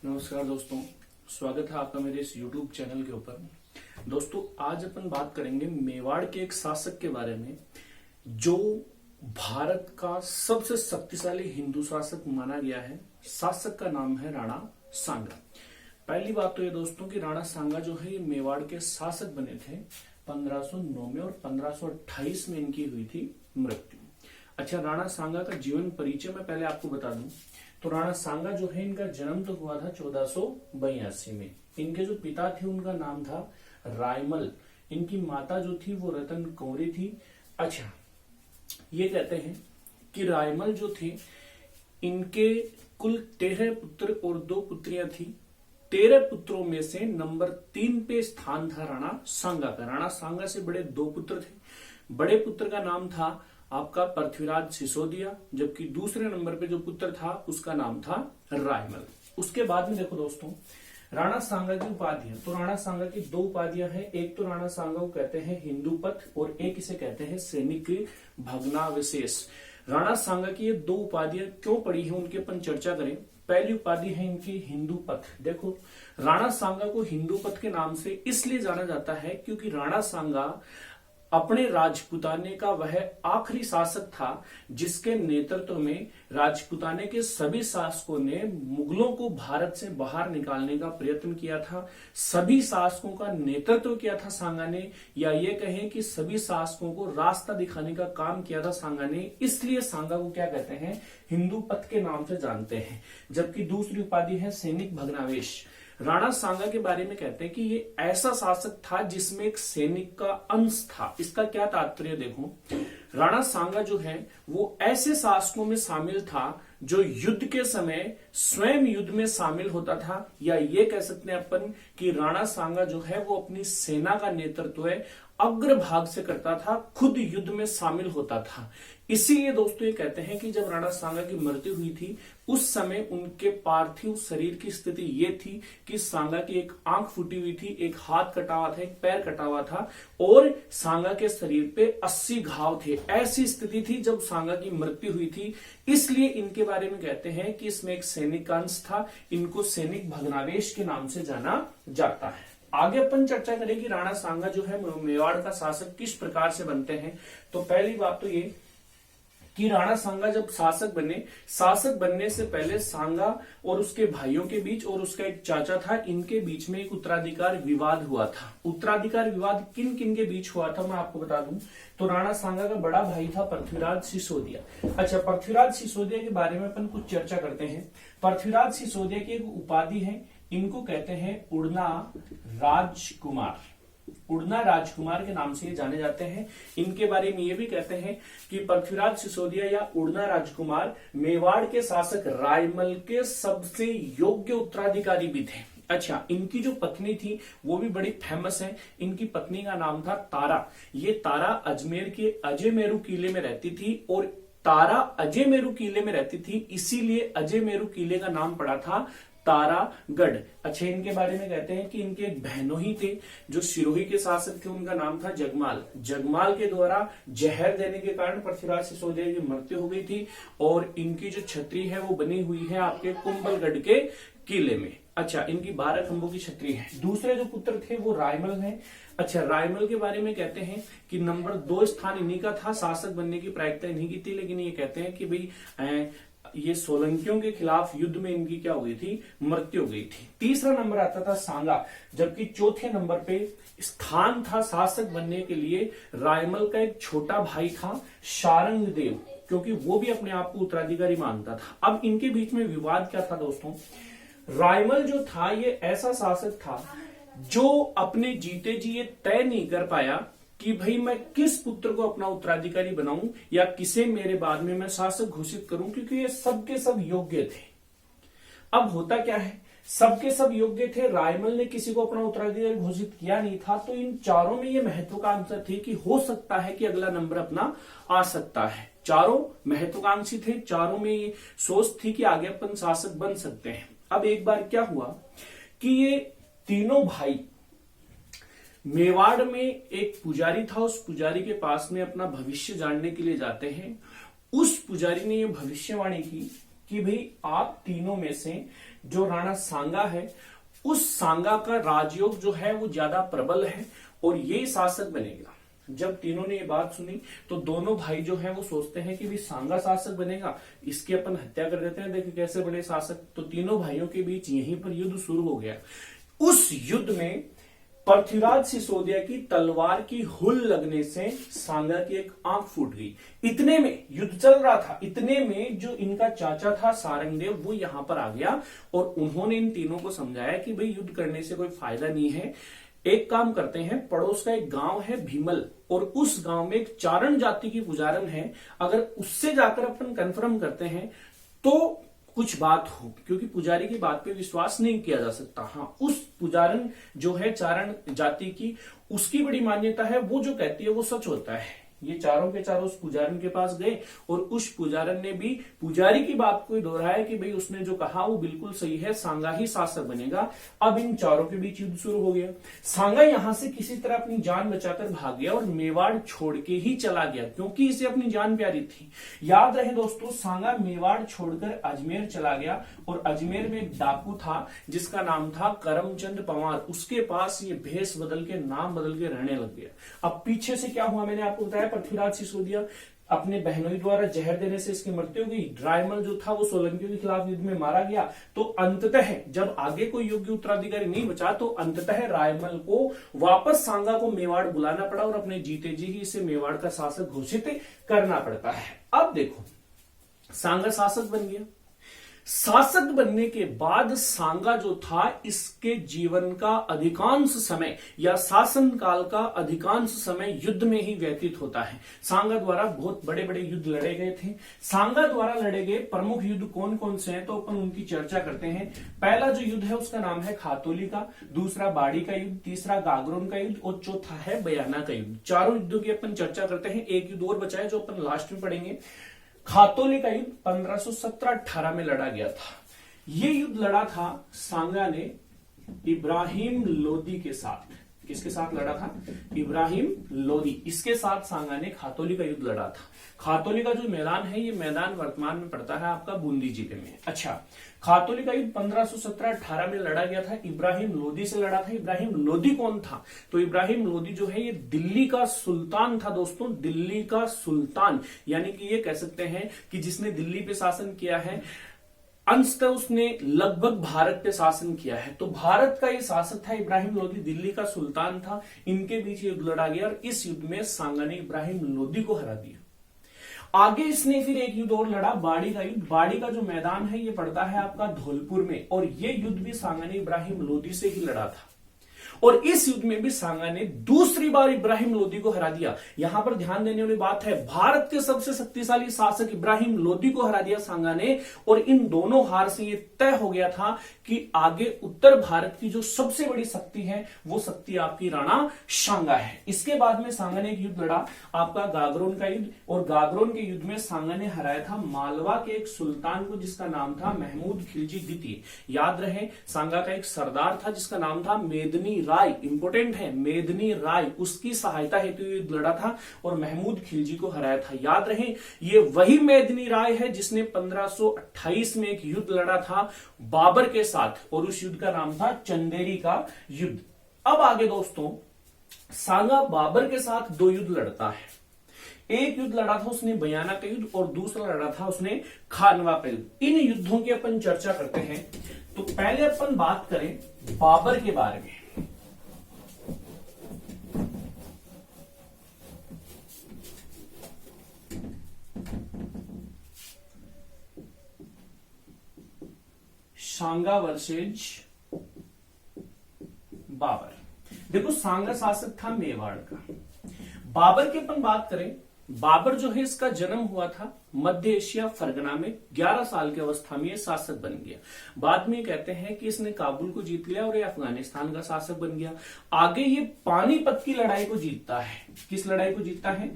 नमस्कार दोस्तों, स्वागत है आपका मेरे इस YouTube चैनल के ऊपर। दोस्तों, आज अपन बात करेंगे मेवाड़ के एक शासक के बारे में जो भारत का सबसे शक्तिशाली हिंदू शासक माना गया है। शासक का नाम है राणा सांगा। पहली बात तो ये दोस्तों कि राणा सांगा जो है ये मेवाड़ के शासक बने थे 1509 में और 1528 में इनकी हुई थी मृत्यु। अच्छा, राणा सांगा का जीवन परिचय मैं पहले आपको बता दूं तो राणा सांगा जो है इनका जन्म तो हुआ था 1482 में। इनके जो पिता थे उनका नाम था रायमल। इनकी माता जो थी वो रतन कौरी थी। अच्छा, ये कहते हैं कि रायमल जो थे इनके कुल 13 पुत्र और 2 पुत्रियां थी। 13 पुत्रों में से नंबर 3 पे स्थान था राणा सांगा का। राणा सांगा से बड़े 2 पुत्र थे। बड़े पुत्र का नाम था आपका पृथ्वीराज सिसोदिया, जबकि दूसरे नंबर पे जो पुत्र था उसका नाम था रायमल। उसके बाद में देखो दोस्तों, राणा सांगा की उपाधियां, तो राणा सांगा की 2 उपाधियां हैं। एक तो राणा सांगा को कहते हैं हिंदूपथ और एक इसे कहते हैं सैनिक भग्नावशेष। राणा सांगा की ये 2 उपाधियां क्यों पड़ी है उनके अपन चर्चा करें। पहली उपाधि है इनकी हिंदूपथ। देखो, राणा सांगा को हिंदूपथ के नाम से इसलिए जाना जाता है क्योंकि राणा सांगा अपने राजपुताने का वह आखिरी शासक था जिसके नेतृत्व में राजपुताने के सभी शासकों ने मुगलों को भारत से बाहर निकालने का प्रयत्न किया था। सभी शासकों का नेतृत्व किया था सांगा ने, या ये कहें कि सभी शासकों को रास्ता दिखाने का काम किया था सांगा ने। इसलिए सांगा को क्या कहते हैं, हिंदू पथ के नाम से जानते हैं। जबकि दूसरी उपाधि है सैनिक भग्नावेश। राणा सांगा के बारे में कहते हैं कि ये ऐसा शासक था जिसमें एक सैनिक का अंश था। इसका क्या तात्पर्य देखो, राणा सांगा जो है वो ऐसे शासकों में शामिल था जो युद्ध के समय स्वयं युद्ध में शामिल होता था, या ये कह सकते हैं अपन कि राणा सांगा जो है वो अपनी सेना का नेतृत्व अग्रभाग से करता था, खुद युद्ध में शामिल होता था। इसीलिए दोस्तों ये कहते हैं कि जब राणा सांगा की मृत्यु हुई थी उस समय उनके पार्थिव शरीर की स्थिति ये थी कि सांगा की एक आंख फूटी हुई थी, एक हाथ कटा हुआ था, एक पैर कटा हुआ था और सांगा के शरीर पे 80 घाव थे। ऐसी स्थिति थी जब सांगा की मृत्यु हुई थी। इसलिए इनके बारे में कहते हैं कि इसमें एक सैनिक का अंश था। इनको सैनिक भग्नावेश के नाम से जाना जाता है। आगे अपन चर्चा करें कि राणा सांगा जो है मेवाड़ का शासक किस प्रकार से बनते हैं। तो पहली बात तो ये कि राणा सांगा जब शासक बनने से पहले सांगा और उसके भाइयों के बीच और उसका एक चाचा था, इनके बीच में एक उत्तराधिकार विवाद हुआ था। उत्तराधिकार विवाद किन किन के बीच हुआ था मैं आपको बता दूं तो राणा सांगा का बड़ा भाई था पृथ्वीराज सिसोदिया। अच्छा, पृथ्वीराज सिसोदिया के बारे में अपन कुछ चर्चा करते हैं। पृथ्वीराज सिसोदिया की एक उपाधि है, इनको कहते हैं उड़ना राजकुमार। उड़ना राजकुमार के नाम से ये जाने जाते हैं। इनके बारे में ये भी कहते हैं कि पृथ्वीराज सिसोदिया या उड़ना राजकुमार मेवाड़ के शासक रायमल के सबसे योग्य उत्तराधिकारी भी थे। अच्छा, इनकी जो पत्नी थी वो भी बड़ी फेमस है। इनकी पत्नी का नाम था तारा। ये तारा अजमेर के अजयमेरू किले में रहती थी और तारा अजयमेरू किले में रहती थी, इसीलिए अजयमेरू किले का नाम पड़ा था तारागढ़। अच्छा, इनके बारे में कहते हैं कि इनके एक बहनोई थे जो सिरोही के शासक थे, उनका नाम था जगमाल। जगमाल के द्वारा जहर देने के कारण पृथ्वीराज सिसोदिया की मृत्यु हो गई थी और इनकी जो छतरी है वो बनी हुई है आपके कुंभलगढ़ के किले में। अच्छा, इनकी 12 खंभों की छतरी है। दूसरे जो पुत्र थे वो रायमल हैं। अच्छा, रायमल के बारे में कहते हैं कि नंबर 2 स्थान इन्हीं का था, शासक बनने की प्रायिकता इन्हीं की थी, लेकिन ये कहते हैं कि भाई ये सोलंकियों के खिलाफ युद्ध में इनकी क्या हुई थी, मृत्यु हो गई थी। तीसरा नंबर आता था सांगा, जबकि चौथे नंबर पे स्थान था शासक बनने के लिए रायमल का एक छोटा भाई था शारंगदेव, क्योंकि वो भी अपने आप को उत्तराधिकारी मानता था। अब इनके बीच में विवाद क्या था दोस्तों, रायमल जो था ये ऐसा शासक था जो अपने जीते जी ये तय नहीं कर पाया कि भाई मैं किस पुत्र को अपना उत्तराधिकारी बनाऊं या किसे मेरे बाद में मैं शासक घोषित करूं, क्योंकि ये सबके सब योग्य थे। अब होता क्या है, सबके सब योग्य थे, रायमल ने किसी को अपना उत्तराधिकारी घोषित किया नहीं था, तो इन चारों में ये महत्वाकांक्षा थी कि हो सकता है कि अगला नंबर अपना आ सकता है। चारों महत्वाकांक्षी थे, चारों में ये सोच थी कि आगे अपन शासक बन सकते हैं। अब एक बार क्या हुआ कि ये तीनों भाई मेवाड़ में एक पुजारी था, उस पुजारी के पास में अपना भविष्य जानने के लिए जाते हैं। उस पुजारी ने यह भविष्यवाणी की कि भाई आप तीनों में से जो राणा सांगा है, उस सांगा का राजयोग जो है वो ज्यादा प्रबल है और ये शासक बनेगा। जब तीनों ने ये बात सुनी तो दोनों भाई जो है वो सोचते हैं कि भी सांगा शासक बनेगा, इसकी अपन हत्या कर देते हैं, देखिए कैसे बड़े शासक। तो तीनों भाइयों के बीच यहीं पर युद्ध शुरू हो गया। उस युद्ध में पृथ्वीराज सिसोदिया की तलवार की हुल लगने से सांगा की एक आंख फूट गई। इतने में युद्ध चल रहा था, इतने में जो इनका चाचा था सारंगदेव वो यहां पर आ गया और उन्होंने इन तीनों को समझाया कि भाई युद्ध करने से कोई फायदा नहीं है, एक काम करते हैं, पड़ोस का एक गांव है भीमल और उस गांव में एक चारण जाति की पुजारन है, अगर उससे जाकर अपन कंफर्म करते हैं तो कुछ बात हो, क्योंकि पुजारी की बात पे विश्वास नहीं किया जा सकता। हाँ, उस पुजारन जो है चारण जाति की, उसकी बड़ी मान्यता है, वो जो कहती है वो सच होता है। ये चारों के चारों उस पुजारन के पास गए और उस पुजारन ने भी पुजारी की बात को दोहराया कि भाई उसने जो कहा वो बिल्कुल सही है, सांगा ही शासक बनेगा। अब इन चारों के बीच युद्ध शुरू हो गया। सांगा यहां से किसी तरह अपनी जान बचाकर भाग गया और मेवाड़ छोड़ के ही चला गया, क्योंकि इसे अपनी जान प्यारी थी। याद रहे दोस्तों, सांगा मेवाड़ छोड़कर अजमेर चला गया और अजमेर में एक डाकू था जिसका नाम था करमचंद पंवार, उसके पास ये भेष बदल के, नाम बदल के रहने लग गया। अब पीछे से क्या हुआ, मैंने आपको बताया, पृथ्वीराज सिसोदिया अपने बहनोई द्वारा जहर देने से इसकी मृत्यु हो गई। रायमल जो था वो सोलंकियों के खिलाफ युद्ध में मारा गया। तो अंततः जब आगे कोई योग्य उत्तराधिकारी नहीं बचा तो अंततः रायमल को वापस सांगा को मेवाड़ बुलाना पड़ा और अपने जीते जी ही इसे मेवाड़ का शासक घोषित करना पड़ता है। अब देखो, सांगा शासक बन गया। शासक बनने के बाद सांगा जो था, इसके जीवन का अधिकांश समय या शासन काल का अधिकांश समय युद्ध में ही व्यतीत होता है। सांगा द्वारा बहुत बड़े बड़े युद्ध लड़े गए थे। सांगा द्वारा लड़े गए प्रमुख युद्ध कौन कौन से हैं तो अपन उनकी चर्चा करते हैं। पहला जो युद्ध है उसका नाम है खातोली का, दूसरा बाड़ी का युद्ध, तीसरा गागरोन का युद्ध और चौथा है बयाना का युद्ध। चारों युद्धों की अपन चर्चा करते हैं। एक युद्ध और बचा है जो अपन लास्ट में पढ़ेंगे। खातोली का युद्ध 1517-18 में लड़ा गया था। ये युद्ध लड़ा था सांगा ने इब्राहिम लोदी के साथ। किसके साथ लड़ा था? इब्राहिम लोदी, इसके साथ सांगा ने खातोली का युद्ध लड़ा था। खातोली का जो मैदान है, ये मैदान वर्तमान में पड़ता है आपका बूंदी जिले में। अच्छा, खातोली का युद्ध 1517-18 में लड़ा गया था, इब्राहिम लोदी से लड़ा था। इब्राहिम लोदी कौन था? तो इब्राहिम लोदी जो है ये दिल्ली का सुल्तान था दोस्तों, दिल्ली का सुल्तान, यानी कि ये कह सकते हैं कि जिसने दिल्ली पे शासन किया है, अंशतः उसने लगभग भारत पे शासन किया है। तो भारत का ये शासक था इब्राहिम लोदी, दिल्ली का सुल्तान था। इनके बीच युद्ध लड़ा गया और इस युद्ध में सांगा ने इब्राहिम लोदी को हरा दिया। आगे इसने फिर एक युद्ध और लड़ा, बाड़ी का युद्ध। बाड़ी का जो मैदान है ये पड़ता है आपका धौलपुर में और ये युद्ध भी सांगा ने इब्राहिम लोदी से ही लड़ा था और इस युद्ध में भी सांगा ने दूसरी बार इब्राहिम लोदी को हरा दिया। यहां पर ध्यान देने वाली बात है, भारत के सबसे शक्तिशाली शासक इब्राहिम लोदी को हरा दिया सांगा ने और इन दोनों हार से ये तय हो गया था कि आगे उत्तर भारत की जो सबसे बड़ी शक्ति है वो शक्ति आपकी राणा सांगा है। इसके बाद में सांगा ने एक युद्ध लड़ा आपका गागरोन का युद्ध और गागरोन के युद्ध में सांगा ने हराया था मालवा के एक सुल्तान को जिसका नाम था महमूद खिलजी द्वितीय। याद रहे, सांगा का एक सरदार था जिसका नाम था मेदनी राय, इंपोर्टेंट है, मेदनी राय, उसकी सहायता हेतु युद्ध लड़ा था और महमूद खिलजी को हराया था। याद रहे, ये वही मेदनी राय है जिसने 1528 में एक युद्ध लड़ा था बाबर के साथ और उस युद्ध का नाम था चंदेरी का युद्ध। अब आगे दोस्तों, सांगा बाबर के साथ दो युद्ध लड़ता है। एक युद्ध लड़ा था उसने बयाना का युद्ध और दूसरा लड़ा था उसने खानवा का युद्ध। इन युद्धों की अपन चर्चा करते हैं। तो पहले अपन बात करें बाबर के बारे में। सांगा वर्सेज बाबर। देखो, सांगा शासक था मेवाड़ का। बाबर की अपन बात करें, बाबर जो है इसका जन्म हुआ था मध्य एशिया फरगना में। 11 साल की अवस्था में ये शासक बन गया। बाद में कहते हैं कि इसने काबुल को जीत लिया और ये अफगानिस्तान का शासक बन गया। आगे ये पानीपत की लड़ाई को जीतता है। किस लड़ाई को जीतता है?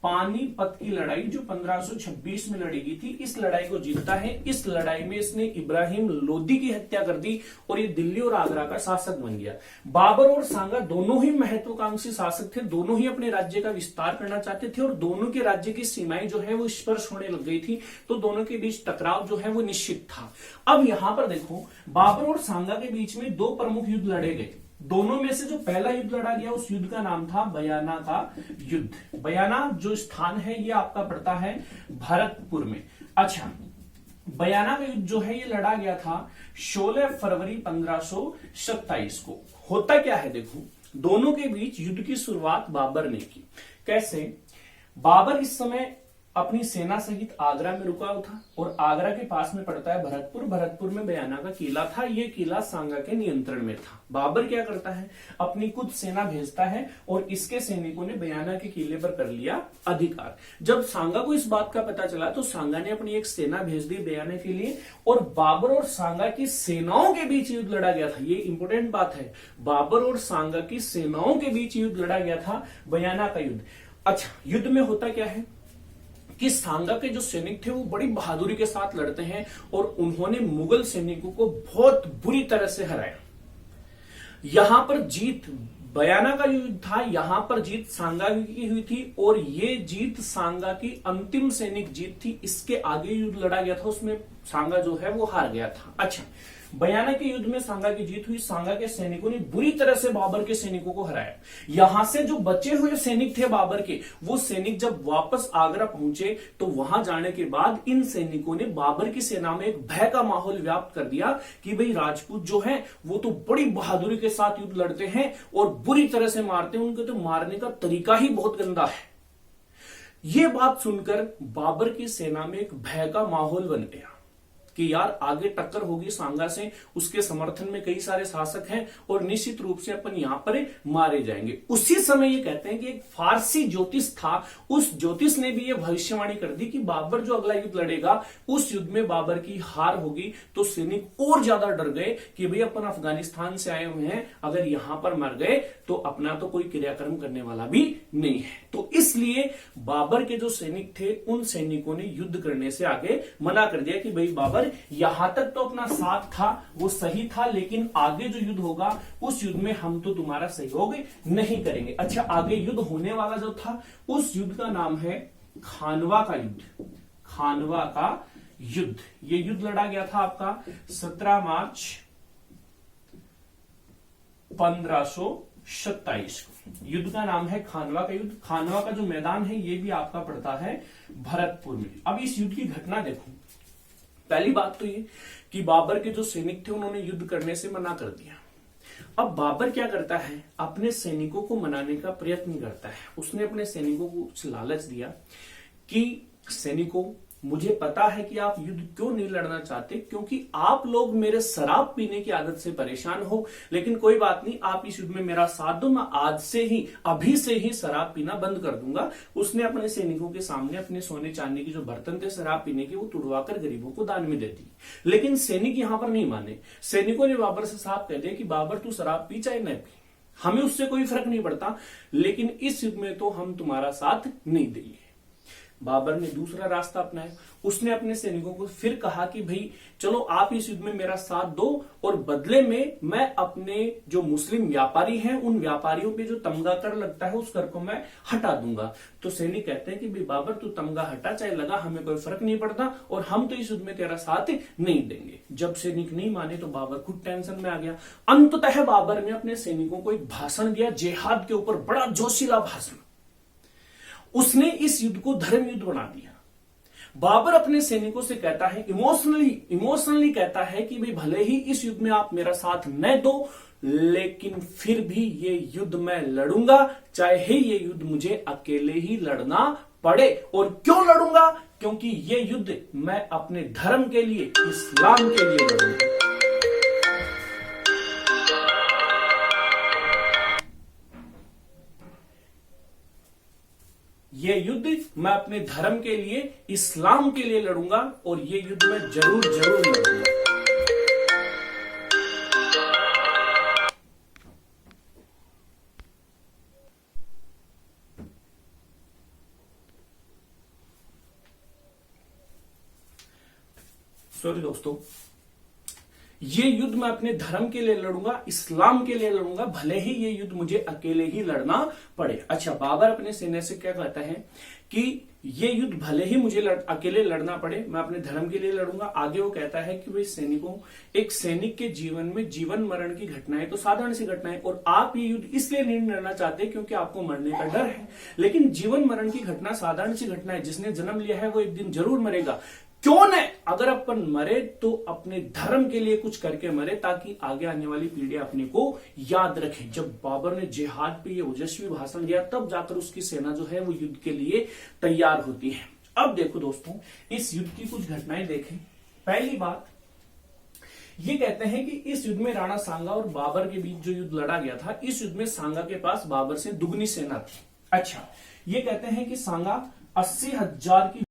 पानीपत की लड़ाई जो 1526 में लड़ी गई थी, इस लड़ाई को जीतता है। इस लड़ाई में इसने इब्राहिम लोदी की हत्या कर दी और ये दिल्ली और आगरा का शासक बन गया। बाबर और सांगा दोनों ही महत्वाकांक्षी शासक थे, दोनों ही अपने राज्य का विस्तार करना चाहते थे और दोनों के राज्य की सीमाएं जो है वो स्पर्श होने लग गई थी, तो दोनों के बीच टकराव जो है वो निश्चित था। अब यहां पर देखो, बाबर और सांगा के बीच में दो प्रमुख युद्ध लड़े गए। दोनों में से जो पहला युद्ध लड़ा गया उस युद्ध का नाम था बयाना का युद्ध। बयाना जो स्थान है ये आपका पड़ता है भरतपुर में। अच्छा, बयाना का युद्ध जो है ये लड़ा गया था 16 फरवरी 1527 को। होता क्या है देखो, दोनों के बीच युद्ध की शुरुआत बाबर ने की। कैसे? बाबर इस समय अपनी सेना सहित आगरा में रुका हुआ था और आगरा के पास में पड़ता है भरतपुर। भरतपुर में बयाना का किला था, ये किला सांगा के नियंत्रण में था। बाबर क्या करता है, अपनी कुछ सेना भेजता है और इसके सैनिकों ने बयाना के किले पर कर लिया अधिकार। जब सांगा को इस बात का पता चला तो सांगा ने अपनी एक सेना भेज दी बयाना के लिए और बाबर और सांगा की सेनाओं के बीच युद्ध लड़ा गया था। ये इंपोर्टेंट बात है, बाबर और सांगा की सेनाओं के बीच युद्ध लड़ा गया था, बयाना का युद्ध। अच्छा, युद्ध में होता क्या है कि सांगा के जो सैनिक थे वो बड़ी बहादुरी के साथ लड़ते हैं और उन्होंने मुगल सैनिकों को बहुत बुरी तरह से हराया। यहां पर जीत बयाना का युद्ध था, यहां पर जीत सांगा की हुई थी और ये जीत सांगा की अंतिम सैनिक जीत थी। इसके आगे युद्ध लड़ा गया था, उसमें सांगा जो है वो हार गया था। अच्छा, बयाना के युद्ध में सांगा की जीत हुई। सांगा के सैनिकों ने बुरी तरह से बाबर के सैनिकों को हराया। यहां से जो बचे हुए सैनिक थे बाबर के, वो सैनिक जब वापस आगरा पहुंचे तो वहां जाने के बाद इन सैनिकों ने बाबर की सेना में एक भय का माहौल व्याप्त कर दिया कि भाई राजपूत जो है वो तो बड़ी बहादुरी के साथ युद्ध लड़ते हैं और बुरी तरह से मारते हैं, उनके तो मारने का तरीका ही बहुत गंदा है। ये बात सुनकर बाबर की सेना में एक भय का माहौल बन गया कि यार आगे टक्कर होगी सांगा से, उसके समर्थन में कई सारे शासक हैं और निश्चित रूप से अपन यहां पर मारे जाएंगे। उसी समय ये कहते हैं कि एक फारसी ज्योतिष था, उस ज्योतिष ने भी ये भविष्यवाणी कर दी कि बाबर जो अगला युद्ध लड़ेगा उस युद्ध में बाबर की हार होगी। तो सैनिक और ज्यादा डर गए कि भाई अपन अफगानिस्तान से आए हुए हैं, अगर यहां पर मर गए तो अपना तो कोई क्रियाक्रम करने वाला भी नहीं है। तो इसलिए बाबर के जो सैनिक थे उन सैनिकों ने युद्ध करने से आगे मना कर दिया कि भाई बाबर यहां तक तो अपना साथ था वो सही था, लेकिन आगे जो युद्ध होगा उस युद्ध में हम तो तुम्हारा सहयोग नहीं करेंगे। अच्छा, आगे युद्ध होने वाला जो था उस युद्ध का नाम है खानवा का युद्ध। खानवा का युद्ध, ये युद्ध लड़ा गया था आपका 17 मार्च 1527 को। युद्ध का नाम है खानवा का युद्ध। खानवा का जो मैदान है ये भी आपका पड़ता है भरतपुर में। अब इस युद्ध की घटना देखो। पहली बात तो ये कि बाबर के जो सैनिक थे उन्होंने युद्ध करने से मना कर दिया। अब बाबर क्या करता है, अपने सैनिकों को मनाने का प्रयत्न करता है। उसने अपने सैनिकों को कुछ लालच दिया कि सैनिकों, मुझे पता है कि आप युद्ध क्यों नहीं लड़ना चाहते, क्योंकि आप लोग मेरे शराब पीने की आदत से परेशान हो, लेकिन कोई बात नहीं, आप इस युद्ध में मेरा साथ दो, मैं आज से ही, अभी से ही शराब पीना बंद कर दूंगा। उसने अपने सैनिकों के सामने अपने सोने चांदी के जो बर्तन थे शराब पीने के, वो तुड़वाकर गरीबों को दान में दे दी। लेकिन सैनिक यहां पर नहीं माने। सैनिकों ने बाबर से साफ कह दिया कि बाबर तू शराब पी चाहे न पी, हमें उससे कोई फर्क नहीं पड़ता, लेकिन इस युद्ध में तो हम तुम्हारा साथ नहीं देंगे। बाबर ने दूसरा रास्ता अपनाया। उसने अपने सैनिकों को फिर कहा कि भाई चलो आप इस युद्ध में मेरा साथ दो और बदले में मैं अपने जो मुस्लिम व्यापारी हैं उन व्यापारियों पे जो तमगा कर लगता है उस कर को मैं हटा दूंगा। तो सैनिक कहते हैं कि भाई बाबर तू तमगा हटा चाहे लगा, हमें कोई फर्क नहीं पड़ता और हम तो इस युद्ध में तेरा साथ नहीं देंगे। जब सैनिक नहीं माने तो बाबर खुद टेंशन में आ गया। अंततः बाबर ने अपने सैनिकों को एक भाषण दिया जिहाद के ऊपर, बड़ा जोशीला भाषण। उसने इस युद्ध को धर्म युद्ध बना दिया। बाबर अपने सैनिकों से कहता है, इमोशनली कहता है कि भाई भले ही इस युद्ध में आप मेरा साथ न दो, लेकिन फिर भी ये युद्ध मैं लड़ूंगा, चाहे ये युद्ध मुझे अकेले ही लड़ना पड़े। और क्यों लड़ूंगा? क्योंकि ये युद्ध मैं अपने धर्म के लिए, इस्लाम के लिए लड़ूंगा। ये युद्ध मैं अपने धर्म के लिए, इस्लाम के लिए लड़ूंगा और ये युद्ध मैं जरूर लड़ूंगा। सॉरी दोस्तों, ये युद्ध मैं अपने धर्म के लिए लड़ूंगा, इस्लाम के लिए लड़ूंगा, भले ही ये युद्ध मुझे अकेले ही लड़ना पड़े। अच्छा, बाबर अपने सैन्य से क्या कहता है कि ये युद्ध भले ही मुझे अकेले लड़ना पड़े, मैं अपने धर्म के लिए लड़ूंगा। आगे वो कहता है कि भाई सैनिकों, एक सैनिक के जीवन में जीवन मरण की घटनाएं तो साधारण सी घटनाएं, और आप ये युद्ध इसलिए नहीं लड़ना चाहते क्योंकि आपको मरने का डर है, लेकिन जीवन मरण की घटना साधारण सी घटना है, जिसने जन्म लिया है वो एक दिन जरूर मरेगा। क्यों न अगर अपन मरे तो अपने धर्म के लिए कुछ करके मरे, ताकि आगे आने वाली पीढ़ियां अपने को याद रखे। जब बाबर ने जिहाद पे ये ओजस्वी भाषण दिया, तब जाकर उसकी सेना जो है वो युद्ध के लिए तैयार होती है। अब देखो दोस्तों, इस युद्ध की कुछ घटनाएं देखें। पहली बात ये कहते हैं कि इस युद्ध में राणा सांगा और बाबर के बीच जो युद्ध लड़ा गया था, इस युद्ध में सांगा के पास बाबर से दुगनी सेना थी। अच्छा, ये कहते हैं कि सांगा 80,000 की